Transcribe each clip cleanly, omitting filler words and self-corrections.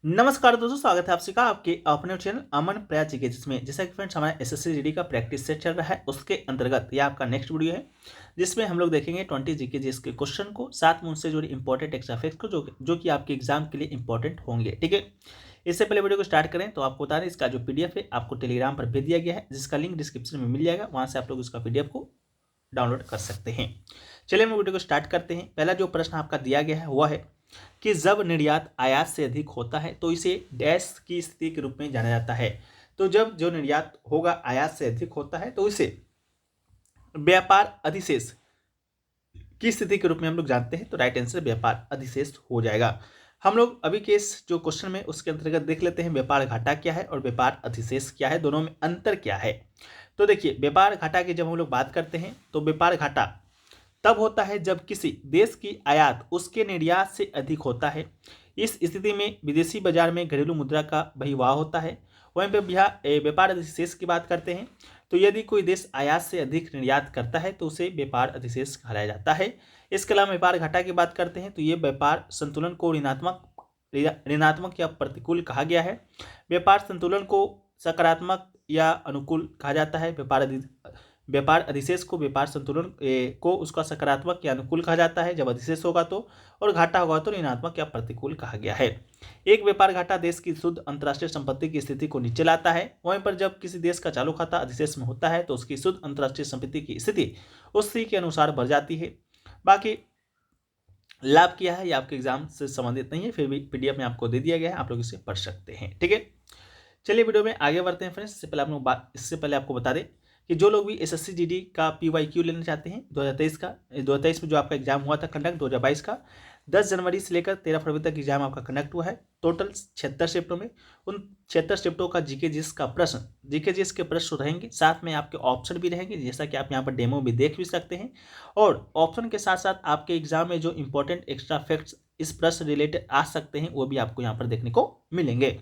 नमस्कार दोस्तों, स्वागत है आप सबका आपके अपने चैनल अमन प्रयास जीके जिसमें जैसा कि फ्रेंड्स हमारा एसएससी जीडी का प्रैक्टिस सेट चल रहा है। उसके अंतर्गत ये आपका नेक्स्ट वीडियो है जिसमें हम लोग देखेंगे 20 जीके जीएस के क्वेश्चन को, साथ में उनसे जुड़े इंपॉर्टेंट एक्स्ट्रा फैक्ट्स को जो कि आपके एग्जाम के लिए इंपॉर्टेंट होंगे। ठीक है, इससे पहले वीडियो को स्टार्ट करें तो आपको बता दें इसका जो पीडीएफ है आपको टेलीग्राम पर भेज दिया गया है, जिसका लिंक डिस्क्रिप्शन में मिल जाएगा। वहां से आप लोग उसका पीडीएफ को डाउनलोड कर सकते हैं। चलिए हम वीडियो को स्टार्ट करते हैं। पहला जो प्रश्न आपका दिया गया है वह है कि जब निर्यात आयात से अधिक होता है तो इसे डैश की स्थिति के रूप में जाना जाता है। तो जब जो निर्यात होगा आयात से अधिक होता है तो इसे व्यापार अधिशेष की स्थिति के रूप में हम लोग जानते हैं। तो राइट आंसर व्यापार अधिशेष हो जाएगा। हम लोग अभी के इस जो क्वेश्चन में उसके अंतर्गत देख लेते हैं व्यापार घाटा क्या है और व्यापार अधिशेष क्या है, दोनों में अंतर क्या है। तो देखिए, व्यापार घाटा की जब हम लोग बात करते हैं तो व्यापार घाटा तब होता है जब किसी देश की आयात उसके निर्यात से अधिक होता है। इस स्थिति में विदेशी बाजार में घरेलू मुद्रा का बहिर्वाह होता है। वहीं पर व्यापार अधिशेष की बात करते हैं तो यदि कोई देश आयात से अधिक निर्यात करता है तो उसे व्यापार अधिशेष कहलाया जाता है। इसके अलावा व्यापार घाटा की बात करते हैं तो ये व्यापार संतुलन को ऋणात्मक या प्रतिकूल कहा गया है। व्यापार संतुलन को सकारात्मक या अनुकूल कहा जाता है। व्यापार अधिशेष को व्यापार संतुलन को उसका सकारात्मक या अनुकूल कहा जाता है जब अधिशेष होगा तो, और घाटा होगा तो ऋणात्मक या प्रतिकूल कहा गया है। एक व्यापार घाटा देश की शुद्ध अंतर्राष्ट्रीय संपत्ति की स्थिति को नीचे लाता है। वहीं पर जब किसी देश का चालू खाता अधिशेष में होता है तो उसकी शुद्ध अंतर्राष्ट्रीय संपत्ति की स्थिति उसी के अनुसार बढ़ जाती है। बाकी लाभ किया है, ये आपके एग्जाम से संबंधित नहीं है, फिर भी पीडीएफ में आपको दे दिया गया है, आप लोग इसे पढ़ सकते हैं। ठीक है, चलिए वीडियो में आगे बढ़ते हैं फ्रेंड्स। इससे पहले आपको बता दें कि जो लोग भी एसएससी जीडी का पीवाईक्यू लेना चाहते हैं 2023 में जो आपका एग्जाम हुआ था कंडक्ट 2022 का 10 जनवरी से लेकर 13 फरवरी तक एग्जाम आपका कंडक्ट हुआ है। टोटल 76 शिफ्टों में उन 76 शिफ्टों का जीके जीएस के प्रश्न रहेंगे, साथ में आपके ऑप्शन भी रहेंगे, जैसा कि आप यहाँ पर डेमो भी देख भी सकते हैं। और ऑप्शन के साथ साथ आपके एग्जाम में जो इंपॉर्टेंट एक्स्ट्रा फैक्ट्स इस प्रश्न रिलेटेड आ सकते हैं वो भी आपको यहाँ पर देखने को मिलेंगे।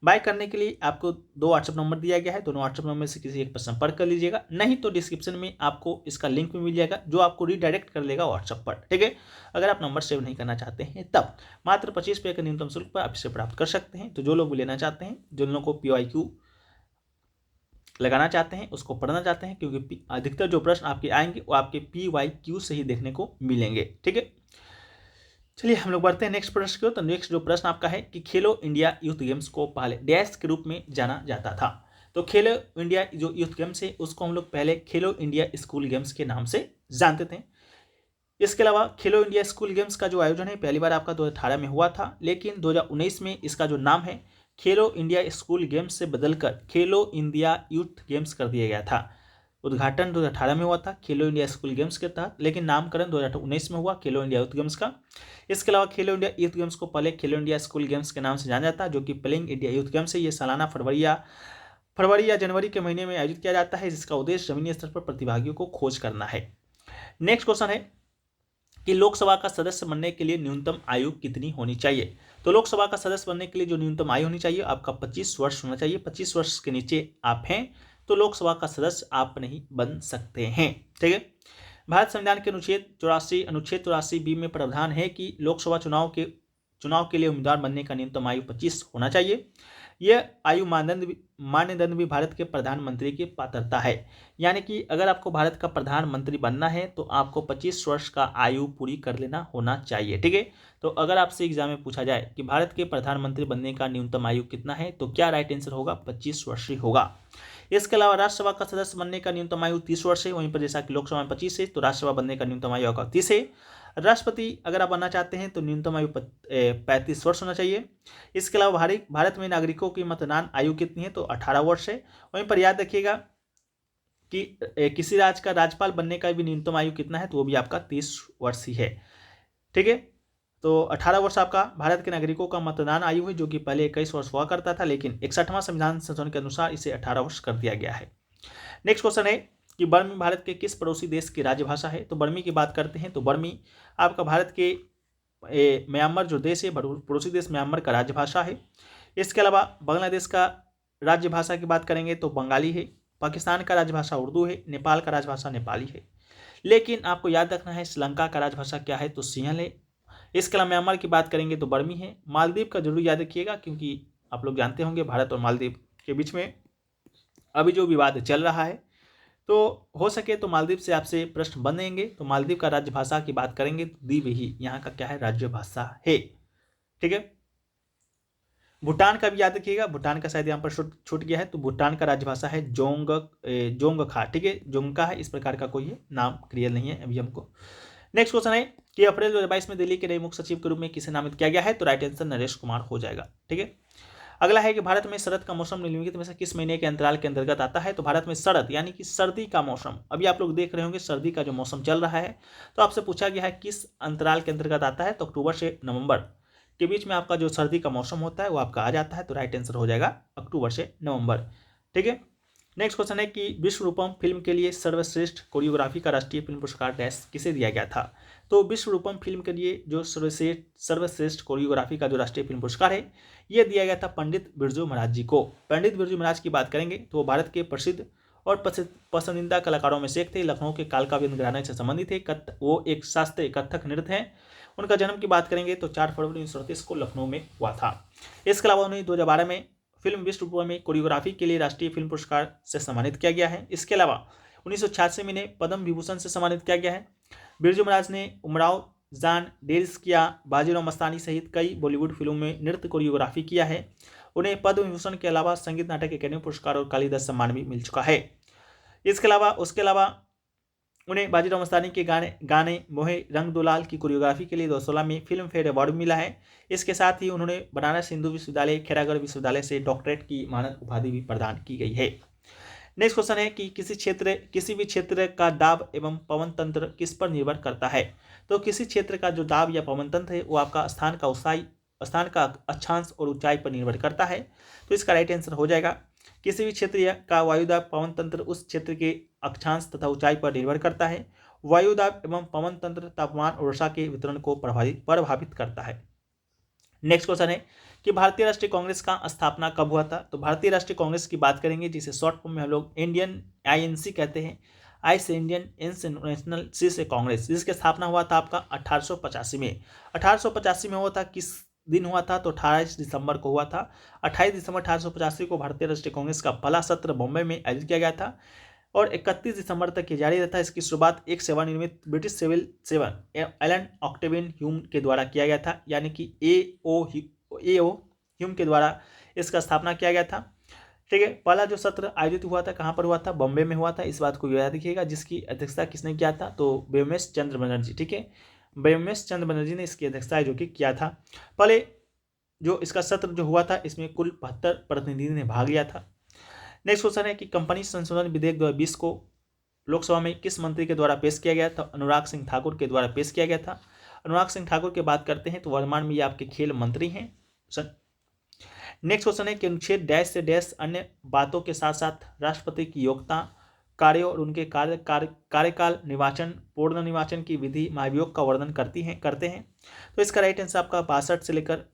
बाय करने के लिए आपको 2 व्हाट्सएप नंबर दिया गया है, दोनों व्हाट्सएप नंबर से किसी एक पर संपर्क कर लीजिएगा, नहीं तो डिस्क्रिप्शन में आपको इसका लिंक भी मिल जाएगा जो आपको रीडायरेक्ट कर लेगा व्हाट्सएप पर। ठीक है, अगर आप नंबर सेव नहीं करना चाहते हैं तब मात्र 25 रुपये का न्यूनतम शुल्क पर आप इसे प्राप्त कर सकते हैं। तो जो लोग भी लेना चाहते हैं, जो लोगों को पीवाईक्यू लगाना चाहते हैं, उसको पढ़ना चाहते हैं, क्योंकि अधिकतर जो प्रश्न आपके आएंगे वो आपके पीवाईक्यू से ही देखने को मिलेंगे। ठीक है, चलिए हम लोग बढ़ते हैं नेक्स्ट प्रश्न की ओर। तो नेक्स्ट जो प्रश्न आपका है कि खेलो इंडिया यूथ गेम्स को पहले डैश के रूप में जाना जाता था। तो खेलो इंडिया जो यूथ गेम्स है उसको हम लोग पहले खेलो इंडिया स्कूल गेम्स के नाम से जानते थे। इसके अलावा खेलो इंडिया स्कूल गेम्स का जो आयोजन है पहली बार आपका 2018 में हुआ था, लेकिन 2019 में इसका जो नाम है खेलो इंडिया स्कूल गेम्स से बदलकर खेलो इंडिया यूथ गेम्स कर दिया गया था। उद्घाटन 2018 में हुआ था खेलो इंडिया स्कूल गेम्स के तहत, लेकिन नामकरण 2019 में हुआ खेलो इंडिया यूथ गेम्स का। इसके अलावा खेलो इंडिया यूथ गेम्स को पहले खेलो इंडिया स्कूल गेम्स के नाम से जाना जाता है, जो कि प्लेइंग इंडिया यूथ गेम्स है। ये सालाना फरवरी या जनवरी के महीने में आयोजित किया जाता है, जिसका उद्देश्य जमीनी स्तर पर प्रतिभागियों को खोज करना है। नेक्स्ट क्वेश्चन है कि लोकसभा का सदस्य बनने के लिए न्यूनतम आयु कितनी होनी चाहिए। तो लोकसभा का सदस्य बनने के लिए जो न्यूनतम आयु होनी चाहिए आपका 25 वर्ष होना चाहिए। 25 वर्ष के नीचे आप हैं तो लोकसभा का सदस्य आप नहीं बन सकते हैं। ठीक है, भारत संविधान के अनुच्छेद 84 बी में प्रावधान है कि लोकसभा चुनाव के लिए उम्मीदवार बनने का न्यूनतम आयु 25 होना चाहिए। यह आयु मानदंड भी भारत के प्रधानमंत्री की पात्रता है, यानी कि अगर आपको भारत का प्रधानमंत्री बनना है तो आपको 25 वर्ष का आयु पूरी कर लेना होना चाहिए। ठीक है, तो अगर आपसे एग्जाम में पूछा जाए कि भारत के प्रधानमंत्री बनने का न्यूनतम आयु कितना है तो क्या राइट आंसर होगा 25 वर्ष ही होगा। इसके अलावा राज्यसभा का सदस्य बनने का न्यूनतम आयु 30 वर्ष है, वहीं पर जैसा कि लोकसभा में 25 है तो राज्यसभा बनने का न्यूनतम आयु होगा 30 है। राष्ट्रपति अगर आप बनना चाहते हैं तो न्यूनतम आयु 35 वर्ष होना चाहिए। इसके अलावा भारत में नागरिकों की मतदान आयु कितनी है तो 18 वर्ष है। वहीं पर याद रखिएगा कि किसी राज्य का राज्यपाल बनने का भी न्यूनतम आयु कितना है तो वो भी आपका 30 वर्ष ही है। ठीक है, तो 18 वर्ष आपका भारत के नागरिकों का मतदान आयु है, जो कि पहले 21 वर्ष हुआ करता था, लेकिन 61वां संविधान संशोधन के अनुसार इसे 18 वर्ष कर दिया गया है। नेक्स्ट क्वेश्चन है कि बर्मी भारत के किस पड़ोसी देश की राजभाषा है। तो बर्मी की बात करते हैं तो बर्मी आपका भारत के म्यांमार जो देश है पड़ोसी देश म्यांमार का राजभाषा है। इसके अलावा बांग्लादेश का राजभाषा की बात करेंगे तो बंगाली है। पाकिस्तान का राजभाषा उर्दू है। नेपाल का राजभाषा नेपाली है। लेकिन आपको याद रखना है श्रीलंका का राजभाषा क्या है तो सिंहल है। इसके अलावा म्यांमार की बात करेंगे तो बर्मी है। मालदीव का जरूर याद रखिएगा, क्योंकि आप लोग जानते होंगे भारत और मालदीव के बीच में अभी जो विवाद चल रहा है, तो हो सके तो मालदीव से आपसे प्रश्न बनेंगे। तो मालदीव का राज्य भाषा की बात करेंगे तो द्वीप ही यहाँ का क्या है, राज्य भाषा है। ठीक है। भूटान का भी याद रखिएगा, भूटान का शायद यहाँ पर छूट गया है, तो भूटान का राज्यभाषा है जोंगखा। ठीक है, जोंगखा है, इस प्रकार का कोई नाम क्लियर नहीं है अभी हमको। नेक्स्ट क्वेश्चन है कि अप्रैल 2022 में दिल्ली के नए मुख्य सचिव के रूप में किसे नामित किया गया है, तो राइट आंसर नरेश कुमार हो जाएगा। ठीक है। अगला है कि भारत में शरद का मौसम निम्नलिखित में से किस महीने के अंतराल के अंतर्गत आता है, तो भारत में शरद यानी कि सर्दी का मौसम, अभी आप लोग देख रहे होंगे सर्दी का जो मौसम चल रहा है, तो आपसे पूछा गया है किस अंतराल के अंतर्गत आता है, तो अक्टूबर से नवंबर के बीच में आपका जो सर्दी का मौसम होता है वो आपका आ जाता है, तो राइट आंसर हो जाएगा अक्टूबर से नवंबर। ठीक है। नेक्स्ट क्वेश्चन है कि विश्व रूपम फिल्म के लिए सर्वश्रेष्ठ कोरियोग्राफी का राष्ट्रीय फिल्म पुरस्कार डैश किसे दिया गया था, तो विश्व रूपम फिल्म के लिए जो सर्वश्रेष्ठ कोरियोग्राफी का जो राष्ट्रीय फिल्म पुरस्कार है ये दिया गया था पंडित बिरजू महाराज जी को। पंडित बिरजू महाराज की बात करेंगे तो वो भारत के प्रसिद्ध और पसंदीदा कलाकारों में से एक थे। लखनऊ के कालका बिंद घराने से संबंधित थे। वो एक शास्त्रीय कथक नृत्य है। उनका जन्म की बात करेंगे तो 4 फरवरी 1938 को लखनऊ में हुआ था। इसके अलावा उन्हें 2012 में फिल्म विश्व रूपम में कोरियोग्राफी के लिए राष्ट्रीय फिल्म पुरस्कार से सम्मानित किया गया है। इसके अलावा 1986 में इन्हें पद्म विभूषण से सम्मानित किया गया है। बिरजू महाराज ने उमराव जान, डेरिस किया, बाजीराव मस्तानी सहित कई बॉलीवुड फिल्मों में नृत्य कोरियोग्राफी किया है। उन्हें पद्म विभूषण के अलावा संगीत नाटक अकेडमी पुरस्कार और कालिदास सम्मान भी मिल चुका है। उसके अलावा उन्हें बाजीराव मस्तानी के गाने मोहे रंग दुलाल की कोरियोग्राफी के लिए 2016 में फिल्म फेयर अवार्ड मिला है। इसके साथ ही उन्होंने बनारस हिंदू विश्वविद्यालय, खैरागढ़ विश्वविद्यालय से डॉक्टरेट की मानद उपाधि भी प्रदान की गई है। नेक्स्ट क्वेश्चन है कि किसी भी क्षेत्र का दाब एवं पवन तंत्र किस पर निर्भर करता है, तो किसी क्षेत्र का जो दाब या पवन तंत्र है वो आपका स्थान का अक्षांश और ऊंचाई पर निर्भर करता है। तो इसका राइट आंसर हो जाएगा किसी भी क्षेत्र का वायुदाब पवन तंत्र उस क्षेत्र के अक्षांश तथा ऊंचाई पर निर्भर करता है। वायुदाब एवं पवन तंत्र तापमान और वर्षा के वितरण को प्रभावित करता है। नेक्स्ट क्वेश्चन है कि भारतीय राष्ट्रीय कांग्रेस का स्थापना कब हुआ था, तो भारतीय राष्ट्रीय कांग्रेस की बात करेंगे जिसे शॉर्ट फॉर्म में हम लोग इंडियन INC कहते हैं। आई से इंडियन, एन से नेशनल, सी से कांग्रेस, जिसकी स्थापना हुआ था आपका 1885 में। 1885 में हुआ था, किस दिन हुआ था, तो 28 दिसंबर को हुआ था। 28 दिसंबर 1885 को भारतीय राष्ट्रीय कांग्रेस का पहला सत्र बॉम्बे में आयोजित किया गया था और 31 दिसंबर तक ये जारी रहता है। इसकी शुरुआत एक सेवानिवृत्त British civil surgeon Allan Octavian Hume के द्वारा किया गया था, यानी कि AO ह्यूम के द्वारा इसका स्थापना किया गया था। ठीक है। पहला जो सत्र आयोजित हुआ था कहाँ पर हुआ था, बॉम्बे में हुआ था। इस बात को याद रखिएगा। जिसकी अध्यक्षता किसने किया था, तो व्योमेश चंद्र बनर्जी। ठीक है, व्योमेश चंद्र बनर्जी ने इसकी अध्यक्षता जो कि किया था। पहले जो इसका सत्र जो हुआ था इसमें कुल 72 प्रतिनिधियों ने भाग लिया था। नेक्स्ट क्वेश्चन है कि कंपनी संशोधन विधेयक 2020 को लोकसभा में किस मंत्री के द्वारा पेश किया गया था, अनुराग सिंह ठाकुर के द्वारा पेश किया गया था। अनुराग सिंह ठाकुर की बात करते हैं तो वर्तमान में ये आपके खेल मंत्री हैं। नेक्स्ट क्वेश्चन है कि अनुच्छेद डैश से डैश अन्य बातों के साथ साथ राष्ट्रपति की योग्यता, कार्यों और उनके कार्यकाल, निर्वाचन, पूर्ण निर्वाचन की विधि, महाभियोग का वर्णन करते हैं। तो इसका राइट आंसर आपका 52 से लेकर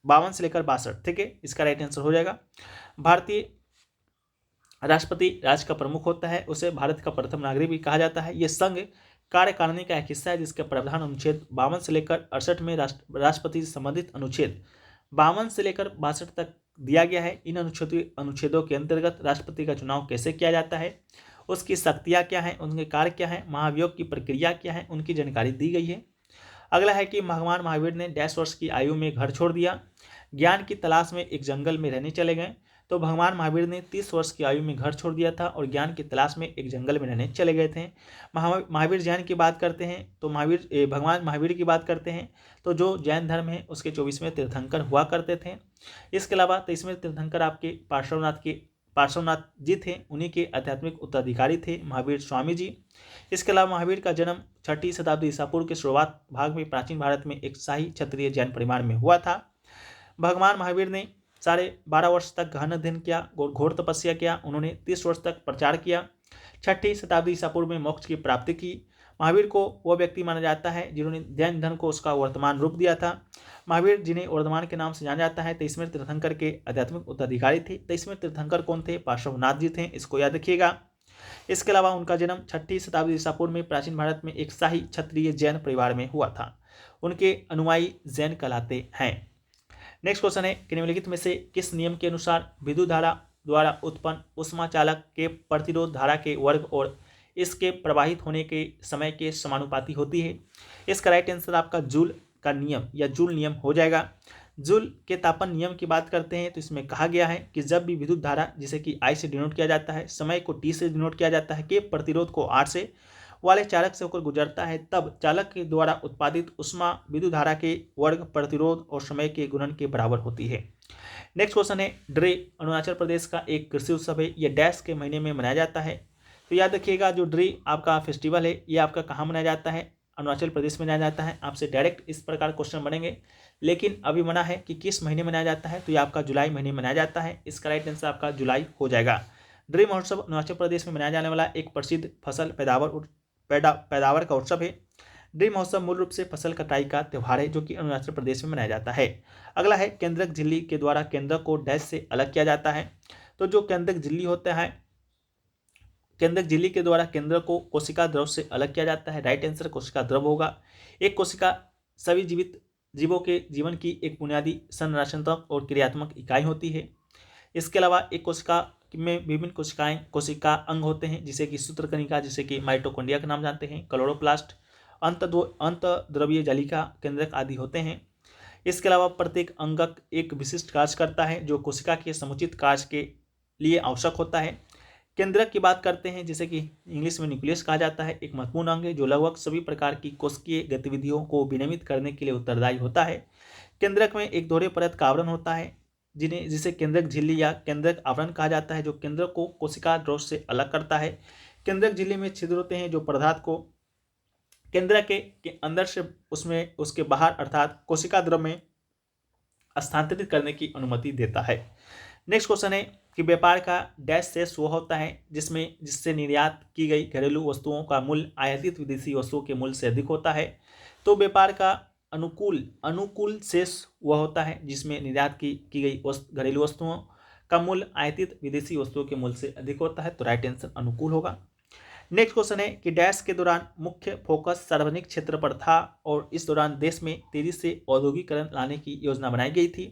62। ठीक है, इसका राइट आंसर हो जाएगा। भारतीय राष्ट्रपति राज्य का प्रमुख होता है, उसे भारत का प्रथम नागरिक भी कहा जाता है। यह संघ कार्यकारिणी का एक हिस्सा है जिसके प्रावधान अनुच्छेद 52 से लेकर 68 में राष्ट्रपति से संबंधित अनुच्छेद 52 से लेकर 62 तक दिया गया है। इन अनुच्छेदों के अंतर्गत राष्ट्रपति का चुनाव कैसे किया जाता है, उसकी शक्तियाँ क्या हैं, उनके कार्य क्या हैं, महाभियोग की प्रक्रिया क्या है, उनकी जानकारी दी गई है। अगला है कि भगवान महावीर ने 10 वर्ष की आयु में घर छोड़ दिया, ज्ञान की तलाश में एक जंगल में रहने चले गए। तो भगवान महावीर ने 30 वर्ष की आयु में घर छोड़ दिया था और ज्ञान की तलाश में एक जंगल में रहने चले गए थे। महावीर जैन की बात करते हैं तो भगवान महावीर की बात करते हैं तो जो जैन धर्म है उसके 24वें तीर्थंकर हुआ करते थे। इसके अलावा 23वें तीर्थंकर आपके पार्श्वनाथ जी थे, उन्हीं के आध्यात्मिक उत्तराधिकारी थे महावीर स्वामी जी। इसके अलावा महावीर का जन्म 6वीं शताब्दी ईसा पूर्व के शुरुआत भाग में प्राचीन भारत में एक शाही क्षत्रिय जैन परिवार में हुआ था। भगवान महावीर ने 12.5 वर्ष तक गहन अध्ययन किया, घोर तपस्या किया। उन्होंने 30 वर्ष तक प्रचार किया। 6वीं शताब्दी ईसा पूर्व में मोक्ष की प्राप्ति की। महावीर को वह व्यक्ति माना जाता है जिन्होंने जैन धर्म को उसका वर्तमान रूप दिया था। महावीर जिन्हें वर्धमान के नाम से जाना जाता है 23वें तीर्थंकर के आध्यात्मिक उत्तराधिकारी थे। 23वें तीर्थंकर कौन थे, पार्श्वनाथ जी थे, इसको याद रखिएगा। इसके अलावा उनका जन्म 6वीं शताब्दी ईसा पूर्व में प्राचीन भारत में एक शाही क्षत्रिय जैन परिवार में हुआ था। उनके अनुयायी जैन कहलाते हैं। नेक्स्ट क्वेश्चन है कि निम्नलिखित में से किस नियम के अनुसार विद्युत धारा द्वारा उत्पन्न ऊष्मा चालक के प्रतिरोध धारा के वर्ग और इसके प्रवाहित होने के समय के समानुपाती होती है। इसका राइट आंसर आपका जूल का नियम या जूल नियम हो जाएगा। जूल के तापन नियम की बात करते हैं तो इसमें कहा गया है कि जब भी विद्युत धारा जिसे कि I से डिनोट किया जाता है, समय को T से डिनोट किया जाता है, के प्रतिरोध को R से वाले चालक से होकर गुजरता है, तब चालक के द्वारा उत्पादित ऊष्मा विद्युत धारा के वर्ग, प्रतिरोध और समय के गुणन के बराबर होती है। नेक्स्ट क्वेश्चन है, ड्रे अरुणाचल प्रदेश का एक कृषि उत्सव है, यह डैश के महीने में मनाया जाता है। तो याद रखिएगा जो ड्रे आपका फेस्टिवल है ये आपका कहाँ मनाया जाता है, अरुणाचल प्रदेश में मनाया जाता है। आपसे डायरेक्ट इस प्रकार क्वेश्चन बनेंगे, लेकिन अभी मना है कि किस महीने मनाया जाता है, तो ये आपका जुलाई महीने मनाया जाता है। इसका राइट आंसर आपका जुलाई हो जाएगा। ड्रे महोत्सव अरुणाचल प्रदेश में मनाया जाने वाला एक प्रसिद्ध फसल पैदावार का उत्सव है। ड्रे महोत्सव मूल रूप से फसल कटाई का त्यौहार है जो कि अरुणाचल प्रदेश में मनाया जाता है। अगला है, केंद्रक झिल्ली के द्वारा केंद्रक को डैश से अलग किया जाता है। तो जो केंद्रक झिल्ली होता है, केंद्रक झिल्ली के द्वारा केंद्र को कोशिका द्रव से अलग किया जाता है। राइट आंसर कोशिका द्रव होगा। एक कोशिका सभी जीवित जीवों के जीवन की एक बुनियादी संरचनात्मक और क्रियात्मक इकाई होती है। इसके अलावा एक कोशिका में विभिन्न कोशिका अंग होते हैं, जिसे कि सूत्रकणिका, जिसे कि माइटोकॉन्ड्रिया का नाम जानते हैं, क्लोरोप्लास्ट, अंतःद्रव्यीय जालिका, केंद्रक आदि होते हैं। इसके अलावा प्रत्येक अंगक एक विशिष्ट कार्य करता है जो कोशिका के समुचित कार्य के लिए आवश्यक होता है। केंद्रक की बात करते हैं जिसे कि इंग्लिश में न्यूक्लियस कहा जाता है, एक महत्वपूर्ण अंग है जो लगभग सभी प्रकार की कोशिकीय गतिविधियों को विनियमित करने के लिए उत्तरदायी होता है। केंद्रक में एक दोहरे परत का आवरण होता है जिसे केंद्रक झिल्ली या केंद्रक आवरण कहा जाता है, जो केंद्रक को कोशिका द्रव से अलग करता है। केंद्रक झिल्ली में छिद्र होते हैं जो पदार्थ को केंद्रक के अंदर से उसके बाहर अर्थात कोशिका द्रव में स्थानांतरित करने की अनुमति देता है। नेक्स्ट क्वेश्चन है कि व्यापार का डैश शेष वह होता है जिससे निर्यात की गई घरेलू वस्तुओं का मूल्य आयातित विदेशी वस्तुओं के मूल्य से अधिक होता है। तो व्यापार का अनुकूल शेष वह होता है जिसमें निर्यात की गई घरेलू वस्तुओं का मूल्य आयातित विदेशी वस्तुओं के मूल्य से अधिक होता है। तो राइट आंसर अनुकूल होगा। नेक्स्ट क्वेश्चन है कि डैश के दौरान मुख्य फोकस सार्वजनिक क्षेत्र पर था और इस दौरान देश में तेजी से औद्योगिकरण लाने की योजना बनाई गई थी।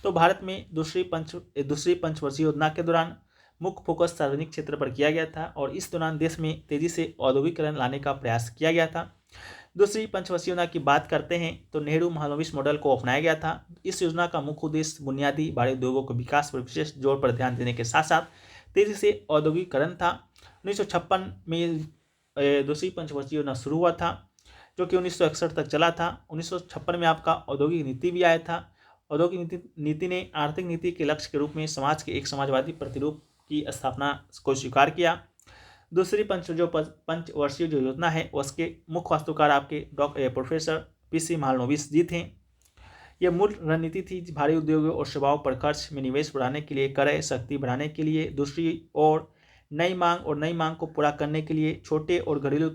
तो भारत में दूसरी पंचवर्षीय योजना के दौरान मुख्य फोकस सार्वजनिक क्षेत्र पर किया गया था और इस दौरान देश में तेजी से औद्योगिकरण लाने का प्रयास किया गया था। दूसरी पंचवर्षीय योजना की बात करते हैं तो नेहरू महालनोबिस मॉडल को अपनाया गया था। इस योजना का मुख्य उद्देश्य बुनियादी भारी उद्योगों के विकास पर विशेष जोर पर ध्यान देने के साथ साथ तेजी से औद्योगिकरण था। 1956 में दूसरी पंचवर्षीय योजना शुरू हुआ था जो कि 1961 तक चला था। 1956 में आपका औद्योगिक नीति भी आया था। औद्योगिक नीति ने आर्थिक नीति के लक्ष्य के रूप में समाज के एक समाजवादी प्रतिरूप की स्थापना को स्वीकार किया। दूसरी पंचवर्षीय जो योजना है उसके मुख्य वास्तुकार आपके प्रोफेसर PC महालनोबिस जी थे। यह मूल रणनीति थी भारी उद्योगों और सेवाओं पर खर्च में निवेश बढ़ाने के लिए, क्रय शक्ति बढ़ाने के लिए, दूसरी और नई मांग को पूरा करने के लिए, छोटे और घरेलू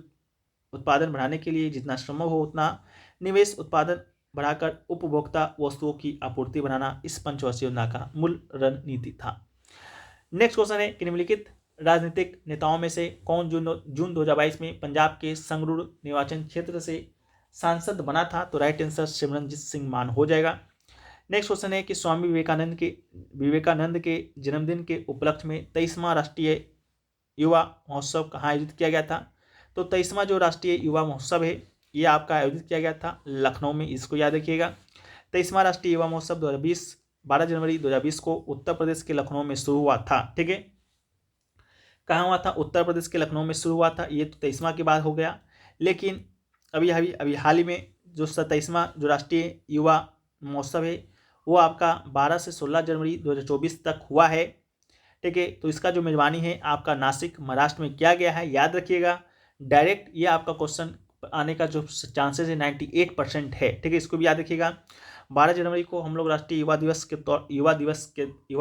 उत्पादन बढ़ाने के लिए, जितना संभव हो उतना निवेश उत्पादन बढ़ाकर उपभोक्ता वस्तुओं की आपूर्ति बनाना इस पंचवर्षीय योजना का मूल रणनीति था। नेक्स्ट क्वेश्चन है कि निम्नलिखित राजनीतिक नेताओं में से कौन जून 2022 में पंजाब के संगरूर निर्वाचन क्षेत्र से सांसद बना था। तो राइट आंसर सिमरनजीत सिंह मान हो जाएगा। नेक्स्ट क्वेश्चन है कि स्वामी विवेकानंद के जन्मदिन के उपलक्ष्य में 23वां राष्ट्रीय युवा महोत्सव कहाँ आयोजित किया गया था। तो 23वां जो राष्ट्रीय युवा महोत्सव है ये आपका आयोजित किया गया था लखनऊ में, इसको याद रखिएगा। 23वां राष्ट्रीय युवा महोत्सव 12 जनवरी 2020 को उत्तर प्रदेश के लखनऊ में शुरू हुआ था। ठीक है, कहाँ हुआ था, उत्तर प्रदेश के लखनऊ में शुरू हुआ था। ये तो 23वां की बात हो गया, लेकिन अभी हाल ही में जो 27वां जो राष्ट्रीय युवा महोत्सव है वो आपका 12 से 16 जनवरी 2024 तक हुआ है। ठीक है, तो इसका जो मेजबानी है आपका नासिक महाराष्ट्र में किया गया है। याद रखिएगा डायरेक्ट ये आपका क्वेश्चन आने का जो चांसेस है 98% है। ठीक है, इसको भी याद रखिएगा। 12 जनवरी को हम लोग राष्ट्रीय युवा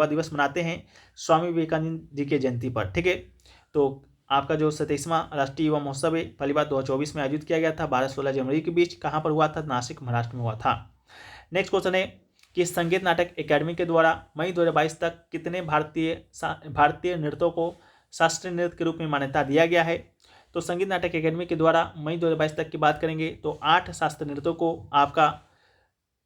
दिवस मनाते हैं स्वामी विवेकानंद जी के जयंती पर। ठीक है, तो आपका जो 27वां राष्ट्रीय युवा महोत्सव है पहली बार 2024 में आयोजित किया गया था 12-16 जनवरी के बीच। कहाँ पर हुआ था, नासिक महाराष्ट्र में हुआ था। नेक्स्ट क्वेश्चन है कि संगीत नाटक अकेडमी के द्वारा मई 2022 तक कितने भारतीय नृत्यों को शास्त्रीय नृत्य के रूप में मान्यता दिया गया है। तो संगीत नाटक अकेडमी के द्वारा मई 2022 तक की बात करेंगे तो 8 शास्त्रीय नृत्यों को आपका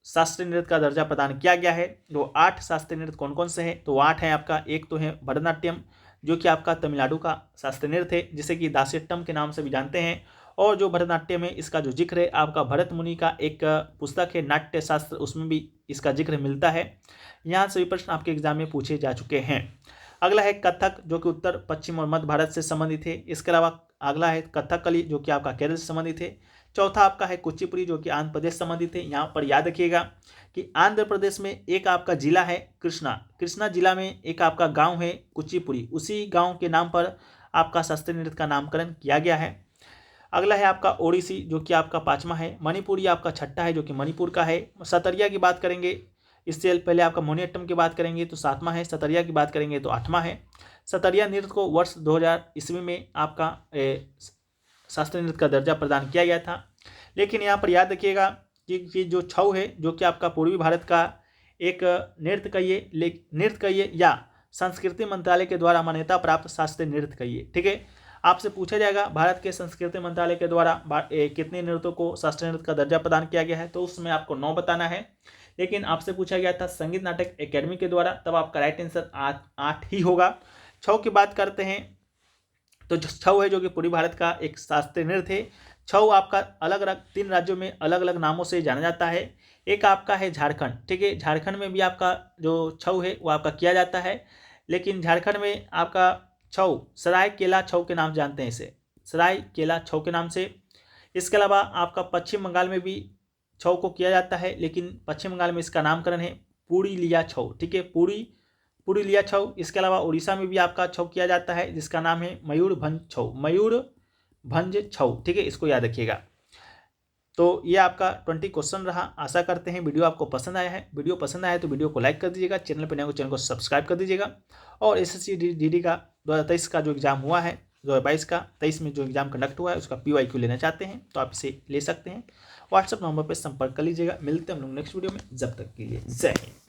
शास्त्रीय नृत्य का दर्जा प्रदान किया गया है। तो 8 शास्त्रीय नृत्य कौन कौन से हैं, तो 8 हैं आपका। एक तो है भरतनाट्यम, जो कि आपका तमिलनाडु का शास्त्रीय नृत्य है, जिसे कि दास्यट्टम के नाम से भी जानते हैं। और जो भरतनाट्यम है, इसका जो जिक्र है आपका भरत मुनि का एक पुस्तक है नाट्य शास्त्र, उसमें भी इसका जिक्र मिलता है। यहाँ सभी प्रश्न आपके एग्जाम में पूछे जा चुके हैं। अगला है कथक, जो कि उत्तर पश्चिम और मध्य भारत से संबंधित है। इसके अलावा अगला है कथकली, जो कि आपका केरल से संबंधित है। चौथा आपका है कुचिपुड़ी, जो कि आंध्र प्रदेश से संबंधित है। यहाँ पर याद रखिएगा कि आंध्र प्रदेश में एक आपका जिला है कृष्णा जिला में एक आपका गांव है कुचिपुड़ी, उसी गांव के नाम पर आपका शास्त्रीय नृत्य का नामकरण किया गया है। अगला है आपका ओडिसी, जो कि आपका 5वां है। मणिपुरी आपका 6ठा है, जो कि मणिपुर का है। सतरिया की बात करेंगे, इससे पहले आपका मोहिनीअट्टम की बात करेंगे तो 7वां है। सतरिया की बात करेंगे तो 8वां है। सतरिया नृत्य को वर्ष 2000 ईस्वी में आपका शास्त्रीय नृत्य का दर्जा प्रदान किया गया था। लेकिन यहाँ पर याद रखिएगा कि जो छऊ है, जो कि आपका पूर्वी भारत का एक नृत्य कहिए या संस्कृति मंत्रालय के द्वारा मान्यता प्राप्त शास्त्रीय नृत्य कहिए। ठीक है, आपसे पूछा जाएगा भारत के संस्कृति मंत्रालय के द्वारा कितने नृत्यों को शास्त्रीय नृत्य का दर्जा प्रदान किया गया है, तो उसमें आपको 9 बताना है। लेकिन आपसे पूछा गया था संगीत नाटक अकेडमी के द्वारा, तब आपका राइट आंसर 8 ही होगा। छऊ की बात करते हैं तो जो छऊ है, जो कि पूर्वी भारत का एक शास्त्रीय नृत्य है। छऊ आपका अलग अलग 3 राज्यों में अलग अलग नामों से जाना जाता है। एक आपका है झारखंड, ठीक है, झारखंड में भी आपका जो छऊ है वो आपका किया जाता है। लेकिन झारखंड में आपका छऊ सरायकेला छऊ के नाम जानते हैं, इसे सरायकेला छऊ के नाम से। इसके अलावा आपका पश्चिम बंगाल में भी छऊ को किया जाता है, लेकिन पश्चिम बंगाल में इसका नामकरण है पुरुलिया छऊ। ठीक है, पुरुलिया छऊ। इसके अलावा उड़ीसा में भी आपका छऊ किया जाता है, जिसका नाम है मयूरभंज छऊ। ठीक है, इसको याद रखिएगा। तो ये आपका 20 क्वेश्चन रहा। आशा करते हैं वीडियो आपको पसंद आया है। वीडियो पसंद आया तो वीडियो को लाइक कर दीजिएगा, चैनल पर नए हो चैनल को सब्सक्राइब कर दीजिएगा। और SSC DD का 2023 का जो एग्जाम हुआ है, 2022 का 23 में जो एग्जाम कंडक्ट हुआ है, उसका PYQ लेना चाहते हैं तो आप इसे ले सकते हैं। व्हाट्सएप नंबर पर संपर्क कर लीजिएगा। मिलते हैं हम लोग नेक्स्ट वीडियो में, जब तक के लिए जय हिंद।